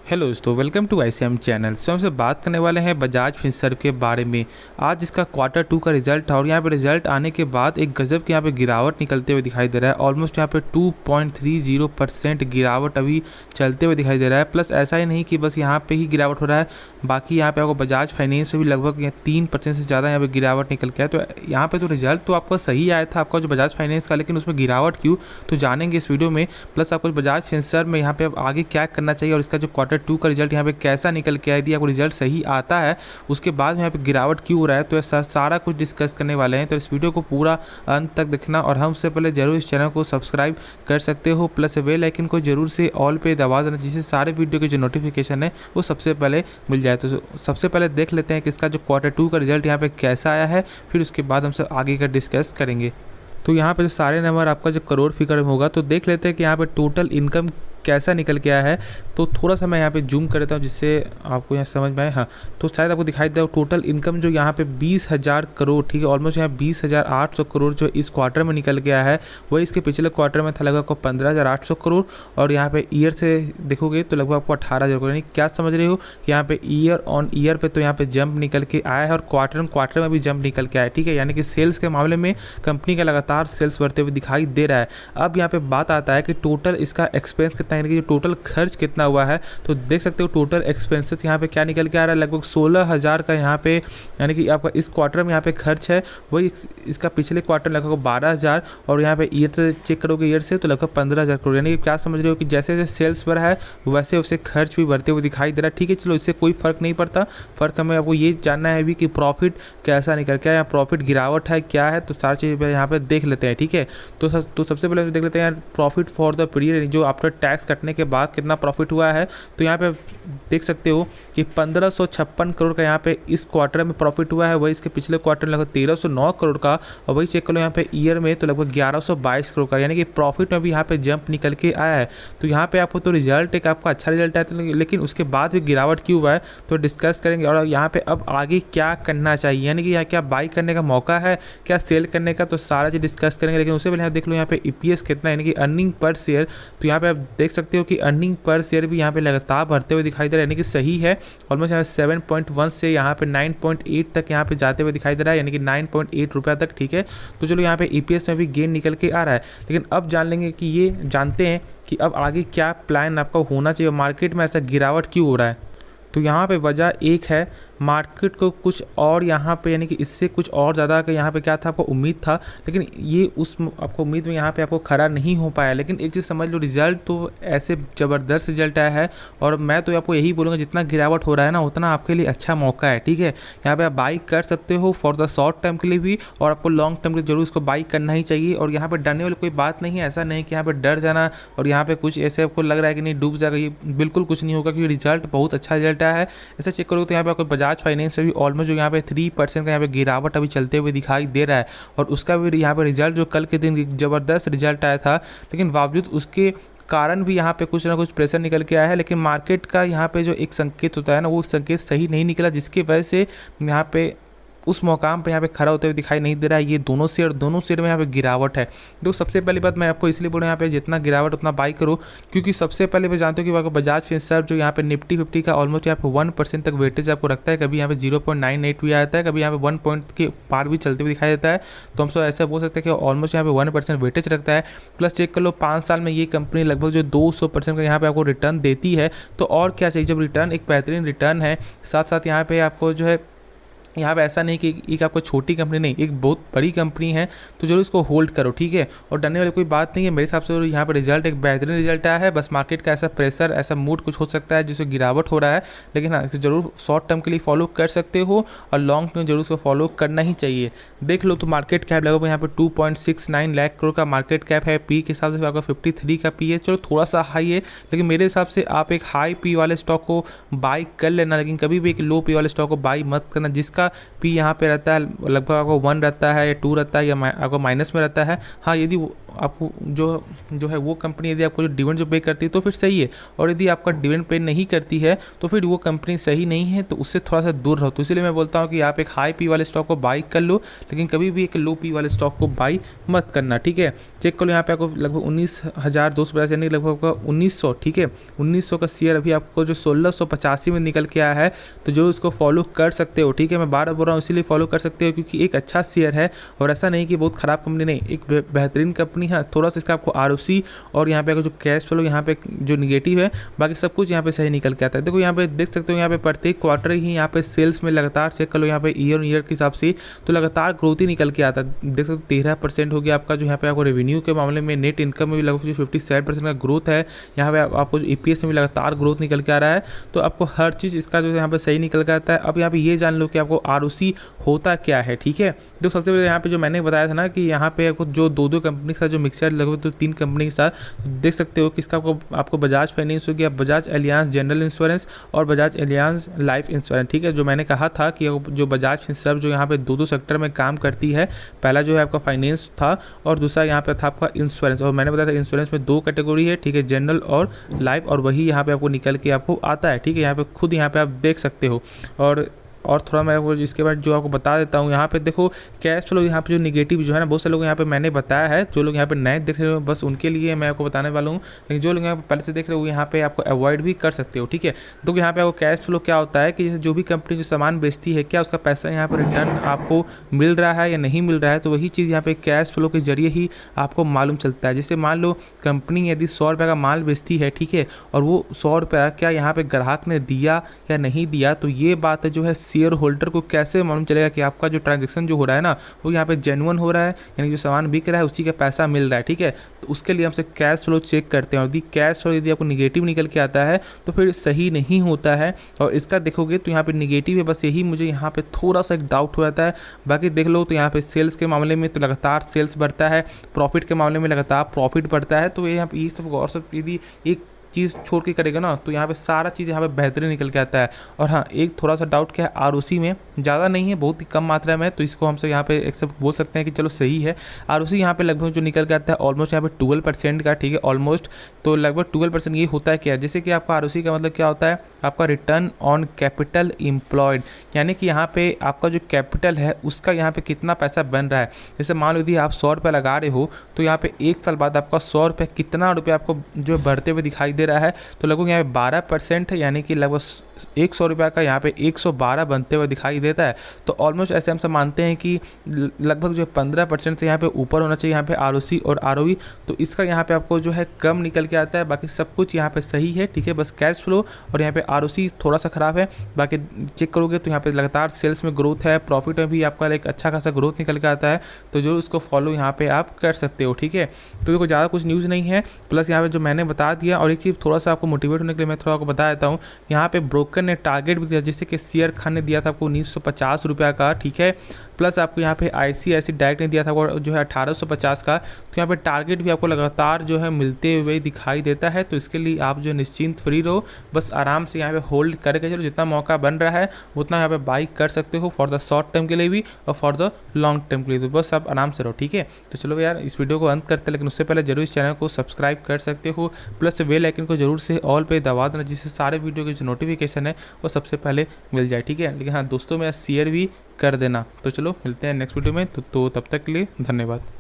Hello दोस्तों, welcome to ICM channel. सो हमसे बात करने वाले हैं बजाज फिनसर्व के बारे में। आज इसका क्वार्टर 2 का रिजल्ट है और यहाँ पे रिजल्ट आने के बाद एक गजब की यहाँ पे गिरावट निकलते हुए दिखाई दे रहा है। ऑलमोस्ट यहाँ पे 2.30% गिरावट अभी चलते हुए दिखाई दे रहा है। प्लस ऐसा ही नहीं कि बस यहाँ पे ही गिरावट हो रहा है, बाकी यहाँ पे आपको बजाज फाइनेंस में भी लगभग 3% से ज़्यादा यहाँ पे गिरावट निकल के आया। तो यहाँ पे तो रिजल्ट तो आपका सही आया था, आपका जो बजाज फाइनेंस का, लेकिन उसमें गिरावट क्यों, तो जानेंगे इस वीडियो में। प्लस आपको बजाज फिनसर्व में यहाँ पे आगे क्या करना चाहिए और इसका जो क्वार्टर 2 का रिजल्ट यहाँ पे कैसा निकल के आया, यदि आपको रिजल्ट सही आता है उसके बाद यहाँ पे गिरावट क्यों हो रहा है, तो ऐसा सारा कुछ डिस्कस करने वाले हैं। तो इस वीडियो को पूरा अंत तक देखना और हमसे पहले जरूर इस चैनल को सब्सक्राइब कर सकते हो, प्लस बेल आइकन को जरूर से ऑल पे दबा देना, जिससे सारे वीडियो के जो नोटिफिकेशन है वो सबसे पहले मिल जाए। तो सबसे पहले देख लेते हैं कि इसका जो क्वार्टर 2 का रिजल्ट यहाँ पे कैसा आया है, फिर उसके बाद हम सब आगे का डिस्कस करेंगे। तो यहाँ पे जो सारे नंबर आपका जो करोड़ फिगर में होगा, तो देख लेते हैं कि यहाँ पे टोटल इनकम कैसा निकल के आया है। तो थोड़ा सा मैं यहाँ पे जूम कर देता हूँ जिससे आपको यहाँ समझ में आए। हाँ, तो शायद आपको दिखाई दे टोटल इनकम जो यहाँ पे 20,000 करोड़, ठीक है, ऑलमोस्ट यहाँ 20,800 करोड़ जो इस क्वार्टर में निकल के आया है, वही इसके पिछले क्वार्टर में था लगभग 15,800 करोड़। और यहाँ पे ईयर से देखोगे तो लगभग आपको 18,000 करोड़। यानी क्या समझ रहे हो कि यहाँ पे ईयर ऑन ईयर पे तो यहाँ पे जंप निकल के आया है और क्वार्टर में भी जंप निकल के आया है, ठीक है। यानी कि सेल्स के मामले में कंपनी का लगातार सेल्स बढ़ते हुए दिखाई दे रहा है। अब यहाँ पे बात आता है कि टोटल इसका एक्सपेंस कितना, यानी कि जो टोटल खर्च कितना हुआ है, तो देख सकते हो टोटल एक्सपेंसेस यहाँ पे क्या निकल के आ रहा है, लगभग 16,000 का यहाँ पे, यानी कि आपका इस क्वार्टर में यहाँ पे खर्च है, वही इसका पिछले क्वार्टर लगभग 12,000। और यहाँ पे ईयर से चेक करोगे ईयर से तो लगभग 15,000 करोड़। यानी कि क्या समझ रहे हो कि जैसे जैसे सेल्स बढ़ा है वैसे वैसे खर्च भी बढ़ते हुए दिखाई दे रहा है, ठीक है। चलो, इससे कोई फ़र्क नहीं पड़ता, फ़र्क हमें आपको ये जानना है भी कि प्रॉफिट कैसा निकल के आया, प्रॉफिट गिरावट है क्या है, तो सारी चीज़ यहाँ पर देख लेते हैं, ठीक है। तो सबसे पहले देख लेते हैं यार प्रॉफिट फॉर द पीरियड, जो आफ्टर टैक्स कटने के बाद कितना प्रॉफिट हुआ है। तो यहाँ पे देख सकते हो कि 1556 करोड़ का यहाँ पे इस क्वार्टर में प्रॉफिट हुआ है, वही इसके पिछले क्वार्टर में लगभग 1309 करोड़ का। और वही चेक करो यहाँ पे ईयर में तो लगभग 1122 करोड़ का, यानी कि प्रॉफिट में भी यहाँ पे जंप निकल के आया है। तो यहाँ पे आपको तो रिजल्ट एक आपका अच्छा रिजल्ट आया, लेकिन उसके बाद भी गिरावट क्यों हुआ है तो डिस्कस करेंगे। और यहाँ पे अब आगे क्या करना चाहिए, यानी कि यहाँ क्या बाई करने का मौका है, क्या सेल करने का, तो सारा चीज़ डिस्कस करेंगे। लेकिन उससे पहले यहाँ देख लो यहाँ पे EPS कितना, यानी कि अर्निंग पर शेयर। तो यहाँ पे आप देख सकते हो कि अर्निंग पर शेयर भी यहाँ पे लगातार बढ़ते हुए दिखाई दे रहा है, यानी कि सही है। ऑलमोस्ट यहाँ 7.1 से यहाँ पे 9.8 तक यहाँ पे जाते हुए दिखाई दे रहा है, यानी कि 9.8 रुपया तक, ठीक है। तो चलो यहाँ पे EPS में भी गेन निकल के आ रहा है। लेकिन अब जान लेंगे कि ये जानते हैं कि अब आगे क्या प्लान आपका होना चाहिए, मार्केट में ऐसा गिरावट क्यों हो रहा है। तो यहाँ पे वजह एक है, मार्केट को कुछ और यहाँ पे, यानी कि इससे कुछ और ज़्यादा का यहाँ पे क्या था, आपको उम्मीद था, लेकिन ये उस आपको उम्मीद में यहाँ पे आपको खरा नहीं हो पाया। लेकिन एक चीज़ समझ लो, रिजल्ट तो ऐसे ज़बरदस्त रिजल्ट आया है और मैं तो आपको यही बोलूँगा जितना गिरावट हो रहा है ना उतना आपके लिए अच्छा मौका है, ठीक है। यहाँ पे आप बाई कर सकते हो फॉर द शॉर्ट टर्म के लिए भी, और आपको लॉन्ग टर्म के लिए जरूर इसको बाई करना ही चाहिए। और यहाँ पर डरने वाली कोई बात नहीं है, ऐसा नहीं कि यहाँ पर डर जाना और यहाँ पर कुछ ऐसे आपको लग रहा है कि नहीं डूब जाएगा, ये बिल्कुल कुछ नहीं होगा, क्योंकि रिजल्ट बहुत अच्छा रिजल्ट आया है। ऐसा चेक करो तो यहाँ पे आपको बजाज फाइनेंस से भी ऑलमोस्ट जो यहाँ पे 3% का यहाँ पे गिरावट अभी चलते हुए दिखाई दे रहा है। और उसका भी यहाँ पे रिजल्ट जो कल के दिन ज़बरदस्त रिजल्ट आया था, लेकिन बावजूद उसके कारण भी यहाँ पे कुछ ना कुछ प्रेशर निकल के आया है। लेकिन मार्केट का यहाँ पे जो एक संकेत होता है ना, वो संकेत सही नहीं निकला, जिसकी वजह से यहाँ पे उस मौकाम पे यहाँ पे खड़ा होते हुए दिखाई नहीं दे रहा है। ये दोनों शेयर में यहाँ पे गिरावट है। तो सबसे पहली बात मैं आपको इसलिए बोल रहा हूँ यहाँ पे जितना गिरावट उतना बाई करो, क्योंकि सबसे पहले मैं जानता हूँ कि आपको बजाज फिनसर्व जो यहाँ पे निफ्टी 50 का ऑलमोस्ट यहाँ पे 1% तक वेटेज आपको रखता है, कभी यहाँ पे 0.98 भी आता है, कभी यहाँ पे 1 पॉइंट के पार भी चलते हुए दिखाई देता है। तो हम सब ऐसा बोल सकते हैं कि ऑलमोस्ट यहाँ पे 1% वेटेज रखता है। प्लस चेक कर लो 5 साल में ये कंपनी लगभग जो 200% का यहाँ पे आपको रिटर्न देती है। तो और क्या चाहिए, जब रिटर्न एक बेहतरीन रिटर्न है, साथ साथ यहाँ पे आपको जो है, यहाँ पे ऐसा नहीं कि एक आपको छोटी कंपनी नहीं, एक बहुत बड़ी कंपनी है, तो जरूर इसको होल्ड करो, ठीक है। और डरने वाली कोई बात नहीं है मेरे हिसाब से। यहाँ पे रिजल्ट एक बेहतरीन रिजल्ट आया है, बस मार्केट का ऐसा प्रेशर, ऐसा मूड कुछ हो सकता है जिससे गिरावट हो रहा है। लेकिन हाँ, जरूर शॉर्ट टर्म के लिए फॉलो कर सकते हो और लॉन्ग टर्म जरूर उसको फॉलो करना ही चाहिए। देख लो तो मार्केट कैप लगभग यहाँ पे 2.69 लाख करोड़ का मार्केट कैप है। पी के हिसाब से आपका 53 का पी है, चलो थोड़ा सा हाई है, लेकिन मेरे हिसाब से आप एक हाई पी वाले स्टॉक को बाई कर लेना, लेकिन कभी भी एक लो पी वाले स्टॉक को बाई मत करना, जिसका आपका पी यहाँ पे रहता है लगभग आपको 1 रहता है या 2 रहता है या आपको माइनस में रहता है। हाँ, यदि आपको जो है वो कंपनी यदि आपको जो डिविडेंड जो पे करती है तो फिर सही है, और यदि आपका डिविडेंड पे नहीं करती है तो फिर वो कंपनी सही नहीं है, तो उससे थोड़ा सा दूर रहो। तो इसलिए मैं बोलता हूँ कि आप एक हाई पी वाले स्टॉक को बाई कर लो, लेकिन कभी भी एक लो पी वाले स्टॉक को बाई मत करना, ठीक है। चेक कर लो, यहाँ पे आपको लगभग 19,250 यानी लगभग आपका 1900, ठीक है, 1900 का शेयर अभी आपको जो 1685 में निकल के आया है, तो जो उसको फॉलो कर सकते हो, ठीक है। मैं बार बोल रहा हूँ इसीलिए फॉलो कर सकते हो क्योंकि एक अच्छा शेयर है, और ऐसा नहीं कि बहुत ख़राब कंपनी नहीं, एक बेहतरीन कंपनी है। थोड़ा सा इसका आपको ROC और यहाँ पे जो कैश फ्लो यहाँ पे जो निगेटिव है, बाकी सब कुछ यहाँ पे सही निकल के आता है। देखो यहाँ पे देख सकते हो, यहाँ पे प्रत्येक क्वार्टर ही यहाँ पे सेल्स में लगातार चेक कर लो, यहाँ पे ईयर के हिसाब से तो लगातार ग्रोथ ही निकल के आता है। देख सकते हो 13% हो गया आपका जो यहाँ पे आपको रेवेन्यू के मामले में, नेट इनकम में भी लगभग 57% का ग्रोथ है। यहाँ पे आपको जो EPS में भी लगातार ग्रोथ निकल के आ रहा है, तो आपको हर चीज़ इसका जो यहाँ पे सही निकल के आता है। अब यहाँ पे ये जान लो कि आपको ROC होता क्या है, ठीक है। तो सबसे पहले यहाँ पे जो मैंने बताया था ना कि यहाँ पे आपको जो दो कंपनी के साथ जो मिक्सर लगभग तो 3 कंपनी के साथ देख सकते हो किसका आपको बजाज फाइनेंस हो गया, बजाज एलियांज जनरल इंश्योरेंस और बजाज एलियांज लाइफ इंश्योरेंस, ठीक है। जो मैंने कहा था कि जो बजाज फिनसर्व जो यहाँ पे दो सेक्टर में काम करती है, पहला जो है आपका फाइनेंस था और दूसरा यहाँ पे था आपका इंश्योरेंस, और मैंने बताया था इंश्योरेंस में 2 कैटेगरी है, ठीक है, जनरल और लाइफ, और वही यहाँ पे आपको निकल के आपको आता है, ठीक है। यहाँ पे खुद यहाँ पे आप देख सकते हो। और थोड़ा मैं आपको इसके बाद जो आपको बता देता हूँ, यहाँ पे देखो कैश फ्लो यहाँ पे जो निगेटिव जो है ना, बहुत से लोग यहाँ पे मैंने बताया है, जो लोग यहाँ पे नए देख रहे हो बस उनके लिए मैं आपको बताने वाला हूँ, लेकिन जो लोग यहाँ पे पहले से देख रहे हो यहाँ पे आपको अवॉइड भी कर सकते हो, ठीक है। तो यहाँ पे आपको कैश फ्लो क्या होता है कि जैसे जो भी कंपनी जो सामान बेचती है, क्या उसका पैसा यहाँ पर रिटर्न आपको मिल रहा है या नहीं मिल रहा है, तो वही चीज़ यहाँ पे कैश फ्लो के जरिए ही आपको मालूम चलता है। जैसे मान लो कंपनी यदि 100 रुपये का माल बेचती है, ठीक है, और वो 100 रुपया क्या यहाँ पे ग्राहक ने दिया या नहीं दिया, तो ये बात जो है शेयर होल्डर को कैसे मालूम चलेगा कि आपका जो ट्रांजैक्शन जो हो रहा है ना वो यहाँ पे जेन्युइन हो रहा है, यानी जो सामान बिक रहा है उसी का पैसा मिल रहा है, ठीक है। तो उसके लिए हमसे कैश फ्लो चेक करते हैं, और यदि कैश फ्लो यदि आपको निगेटिव निकल के आता है तो फिर सही नहीं होता है। और इसका देखोगे तो यहाँ पे निगेटिव है, बस यही मुझे यहाँ पे थोड़ा सा एक डाउट हो जाता है। बाकी देख लो तो यहाँ पे सेल्स के मामले में तो लगातार सेल्स बढ़ता है, प्रॉफिट के मामले में लगातार प्रॉफिट बढ़ता है, तो यहाँ पे ये सब और सब यदि एक चीज़ छोड़ के करेगा ना तो यहाँ पे सारा चीज़ यहाँ पे बेहतरीन निकल के आता है। और हाँ, एक थोड़ा सा डाउट क्या है, ROC में ज़्यादा नहीं है, बहुत ही कम मात्रा में, तो इसको हमसे यहाँ पे एक्सेप्ट बोल सकते हैं कि चलो सही है। ROC यहाँ पे लगभग जो निकल के आता है ऑलमोस्ट यहाँ पे 12% का, ठीक है, ऑलमोस्ट। तो लगभग 12% ये होता है क्या, जैसे कि आपका ROC का मतलब क्या होता है, आपका रिटर्न ऑन कैपिटल एम्प्लॉयड, यानी कि यहाँ पे आपका जो कैपिटल है उसका यहाँ पे कितना पैसा बन रहा है। जैसे मान लो यदि आप 100 रुपये लगा रहे हो, तो यहाँ पे 1 साल बाद आपका 100 रुपये कितना रुपये आपको जो बढ़ते हुए दिखाई दे रहा है, तो लगभग यहाँ पे 12% है, यानी कि लगभग 100 रुपये का यहाँ पे 112 बनते हुए दिखाई देता है। तो ऑलमोस्ट ऐसे हम सब मानते हैं कि लगभग जो 15% से यहाँ पे ऊपर होना चाहिए यहाँ पे ROC और ROE, तो इसका यहाँ पे आपको जो है कम निकल के आता है। बाकी सब कुछ यहाँ पे सही है, ठीक है, बस कैश फ्लो और यहाँ पे ROC थोड़ा सा ख़राब है। बाकी चेक करोगे तो यहाँ पे लगातार सेल्स में ग्रोथ है, प्रॉफिट में भी आपका एक अच्छा खासा ग्रोथ निकल के आता है, तो जो उसको फॉलो यहाँ पे आप कर सकते हो, ठीक है। तो देखो ज़्यादा कुछ न्यूज़ नहीं है, प्लस यहाँ पे जो मैंने बता दिया। और एक चीज़ थोड़ा सा आपको मोटिवेट होने के लिए मैं थोड़ा आपको बता देता हूँ, यहाँ पे ब्रोकर ने टारगेट भी दिया, जैसे कि शेयर खान ने दिया था आपको 1950 रुपये का, ठीक है, प्लस आपको यहाँ पे ICICI डायरेक्ट ने दिया था जो है 1850 का। तो यहाँ पे टारगेट भी आपको लगातार जो है मिलते हुए दिखाई देता है, तो इसके लिए आप जो निश्चिंत फ्री रहो, बस आराम से यहाँ पे होल्ड करके चलो, जितना मौका बन रहा है उतना यहाँ पे बाई कर सकते हो, फॉर द शॉर्ट टर्म के लिए भी और फॉर द लॉन्ग टर्म के लिए, तो बस आप आराम से रहो, ठीक है। तो चलो यार इस वीडियो को अंत करते हैं, लेकिन उससे पहले जरूर इस चैनल को सब्सक्राइब कर सकते हो, प्लस बेल आइकन को जरूर से ऑल पे दबा देना, जिससे सारे वीडियो की जो नोटिफिकेशन है वो सबसे पहले मिल जाए, ठीक है। लेकिन हाँ दोस्तों में शेयर भी कर देना। तो चलो मिलते हैं नेक्स्ट वीडियो में, तो तब तक के लिए धन्यवाद।